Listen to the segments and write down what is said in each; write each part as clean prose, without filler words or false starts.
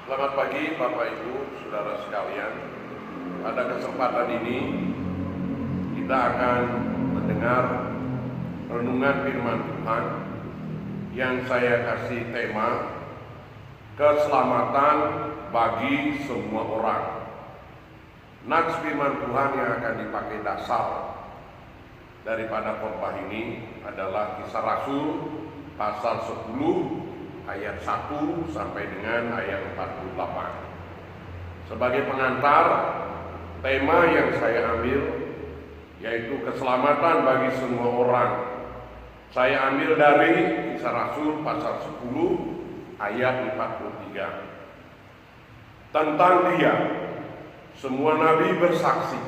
Selamat pagi Bapak Ibu, Saudara sekalian. Pada kesempatan ini kita akan mendengar renungan firman Tuhan yang saya kasih tema keselamatan bagi semua orang. Nats firman Tuhan yang akan dipakai dasar daripada khotbah ini adalah Kisah Rasul pasal 10 ayat 1 sampai dengan ayat 48. Sebagai pengantar, tema yang saya ambil yaitu keselamatan bagi semua orang. Saya ambil dari Kisah Rasul pasal 10 ayat 43. Tentang dia, semua nabi bersaksi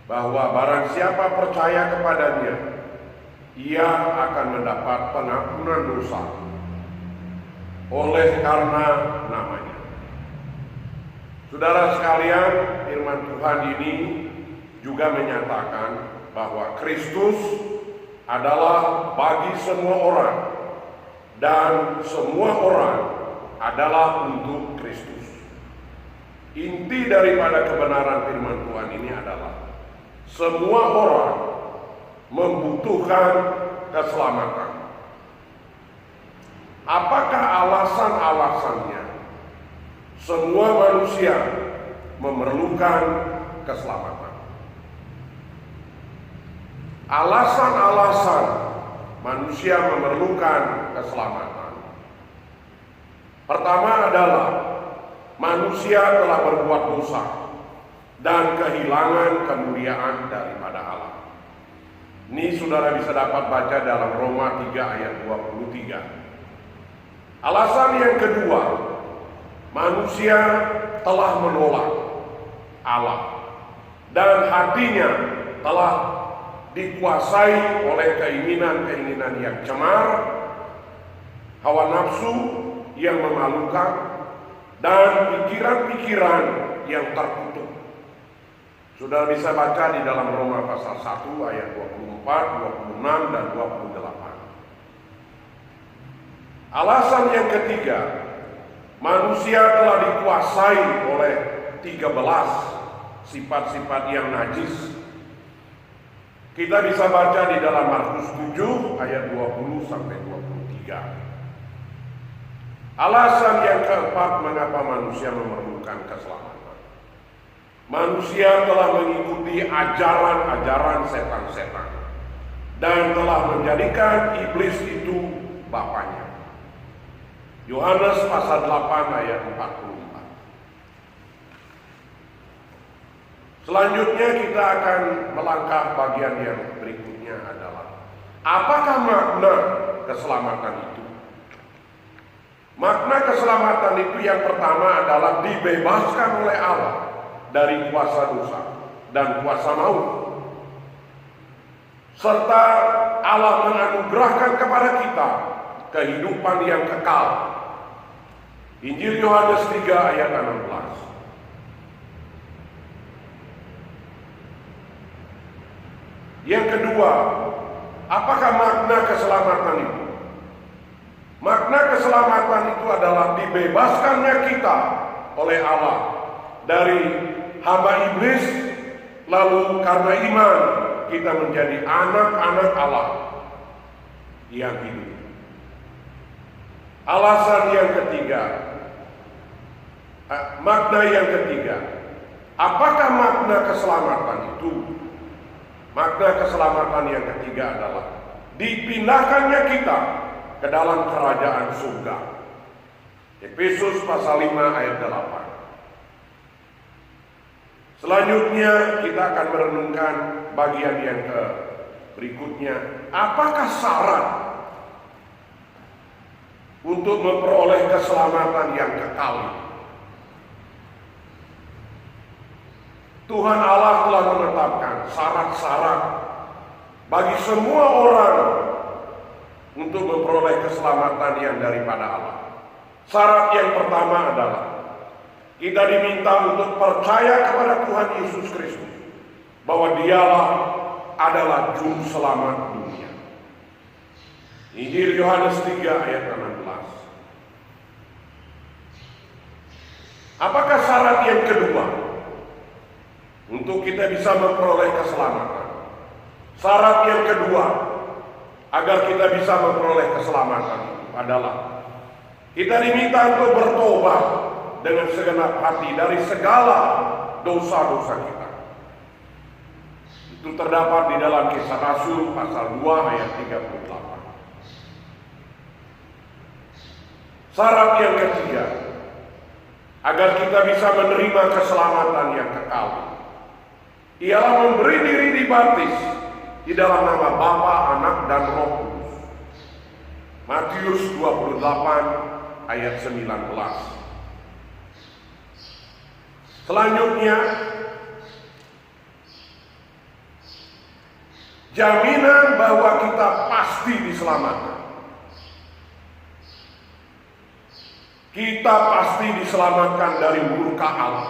bahwa barang siapa percaya kepadanya, ia akan mendapat pengampunan dosa oleh karena namanya. Saudara sekalian, firman Tuhan ini juga menyatakan bahwa Kristus adalah bagi semua orang dan semua orang adalah untuk Kristus. Inti daripada kebenaran firman Tuhan ini adalah semua orang membutuhkan keselamatan. Apakah alasan-alasannya? Semua manusia memerlukan keselamatan. Alasan-alasan manusia memerlukan keselamatan. Pertama adalah manusia telah berbuat dosa dan kehilangan kemuliaan daripada Allah. Ini saudara bisa dapat baca dalam Roma 3 ayat 23. Alasan yang kedua, manusia telah menolak Allah dan hatinya telah dikuasai oleh keinginan-keinginan yang cemar, hawa nafsu yang memalukan, dan pikiran-pikiran yang terkutuk. Saudara bisa baca di dalam Roma pasal 1 ayat 24, 26, dan 28. Alasan yang ketiga, manusia telah dikuasai oleh 13 sifat-sifat yang najis. Kita bisa baca di dalam Markus 7 ayat 20 sampai 23. Alasan yang keempat mengapa manusia memerlukan keselamatan. Manusia telah mengikuti ajaran-ajaran setan-setan dan telah menjadikan iblis itu bapaknya. Yohanes pasal 8 ayat 44. Selanjutnya kita akan melangkah bagian yang berikutnya adalah apakah makna keselamatan itu? Makna keselamatan itu yang pertama adalah dibebaskan oleh Allah dari kuasa dosa dan kuasa maut. Serta Allah menganugerahkan kepada kita kehidupan yang kekal. Injil Yohanes 3 ayat 16. Yang kedua, apakah makna keselamatan itu? Makna keselamatan itu adalah dibebaskannya kita oleh Allah dari hamba iblis, lalu karena iman kita menjadi anak-anak Allah yang hidup. Alasan yang ketiga, makna yang ketiga, apakah makna keselamatan itu? Makna keselamatan yang ketiga adalah dipindahkannya kita ke dalam kerajaan surga. Efesus pasal 5 ayat 8. Selanjutnya kita akan merenungkan bagian yang berikutnya. Apakah syarat untuk memperoleh keselamatan yang kekal? Tuhan Allah telah menetapkan syarat-syarat bagi semua orang untuk memperoleh keselamatan yang daripada Allah. Syarat yang pertama adalah kita diminta untuk percaya kepada Tuhan Yesus Kristus bahwa Dialah adalah juru selamat dunia. Injil Yohanes 3 ayat 16. Apakah syarat yang kedua untuk kita bisa memperoleh keselamatan? Syarat yang kedua agar kita bisa memperoleh keselamatan adalah kita diminta untuk bertobat dengan segenap hati dari segala dosa-dosa kita. Itu terdapat di dalam Kisah Rasul pasal 2 ayat 38. Syarat yang ketiga agar kita bisa menerima keselamatan yang kekal ialah memberi diri dibaptis di dalam nama Bapa, Anak, dan Roh Kudus. Matius 28 ayat 19. Selanjutnya, jaminan bahwa kita pasti diselamatkan. Kita pasti diselamatkan dari murka Allah.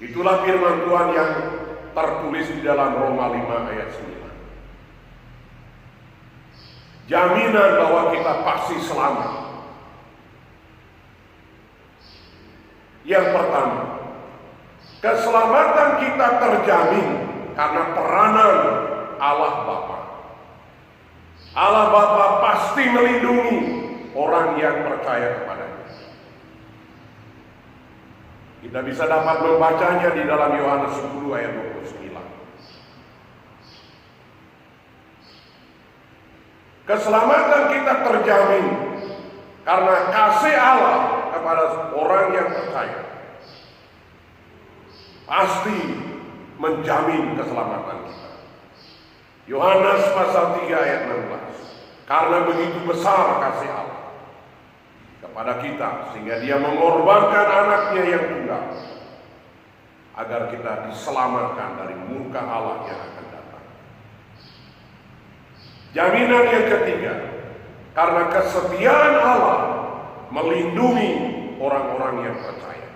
Itulah firman Tuhan yang tertulis di dalam Roma 5 ayat 9. Jaminan bahwa kita pasti selamat. Yang pertama, keselamatan kita terjamin karena peranan Allah Bapa. Allah Bapa pasti melindungi orang yang percaya kepadanya. Kita bisa dapat membacanya di dalam Yohanes 10 ayat 29. Keselamatan kita terjamin karena kasih Allah kepada orang yang percaya. Pasti menjamin keselamatan kita. Yohanes pasal 3 ayat 16. Karena begitu besar kasih Allah kepada kita sehingga Dia mengorbankan anaknya yang tunggal agar kita diselamatkan dari murka Allah yang akan datang. Jaminan yang ketiga, karena kesetiaan Allah melindungi orang-orang yang percaya.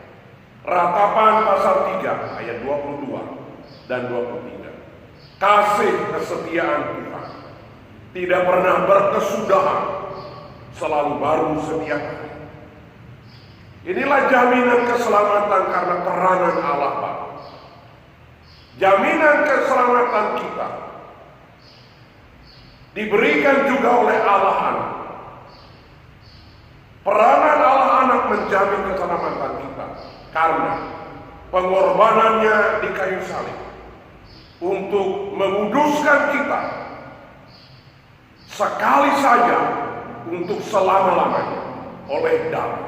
Ratapan pasal 3 ayat 22 dan 23. Kasih kesetiaan Tuhan tidak pernah berkesudahan, selalu baru setiap hari. Inilah jaminan keselamatan karena peranan Allah Bapa. Jaminan keselamatan kita diberikan juga oleh Allah Anak. Peranan Allah Anak menjamin keselamatan kita karena pengorbanannya di kayu salib untuk menguduskan kita sekali saja untuk selama-lamanya oleh darah.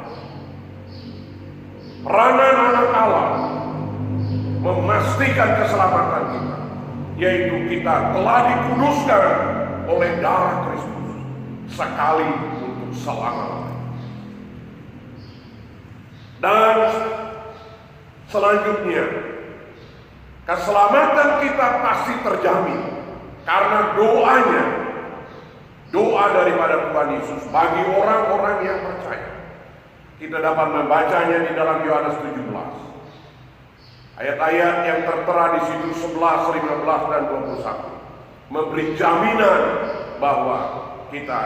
Peranan anak Allah memastikan keselamatan kita, yaitu kita telah dikuduskan oleh darah Kristus sekali untuk selama-lamanya. Dan selanjutnya, keselamatan kita pasti terjamin karena doa daripada Tuhan Yesus bagi orang-orang yang percaya. Kita dapat membacanya di dalam Yohanes 17. Ayat-ayat yang tertera di situ 11, 15, dan 21 memberi jaminan bahwa kita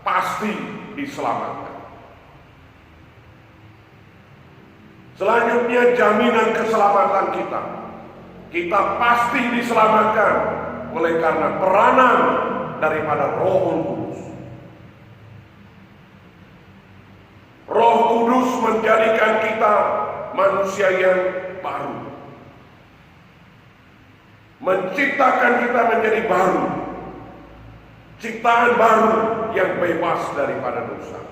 pasti diselamatkan. Selanjutnya, jaminan keselamatan kita. Kita pasti diselamatkan oleh karena peranan daripada Roh Kudus. Roh Kudus menjadikan kita manusia yang baru, menciptakan kita menjadi baru, ciptaan baru yang bebas daripada dosa.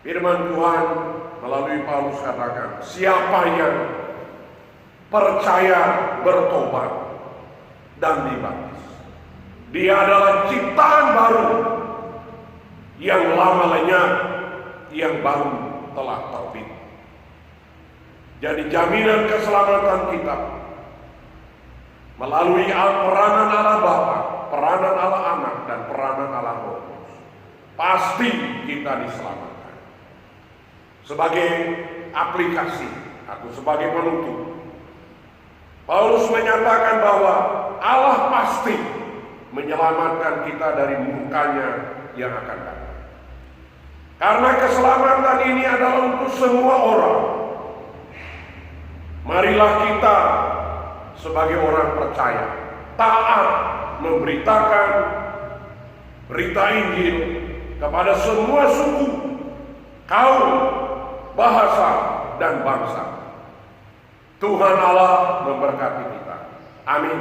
Firman Tuhan melalui Paulus katakan, siapa yang percaya, bertobat, dan dibaptis, dia adalah ciptaan baru, yang lama lenyap, yang baru telah terbit. Jadi jaminan keselamatan kita melalui peranan Allah Bapa, peranan Allah Anak, dan peranan Allah Roh Kudus. Pasti kita diselamatkan. Sebagai aplikasi atau sebagai penutup, Paulus menyatakan bahwa Allah pasti menyelamatkan kita dari murkanya yang akan datang. Karena keselamatan ini adalah untuk semua orang. Marilah kita sebagai orang percaya taat memberitakan berita Injil kepada semua suku, kaum, bahasa, dan bangsa. Tuhan Allah memberkati kita. Amin.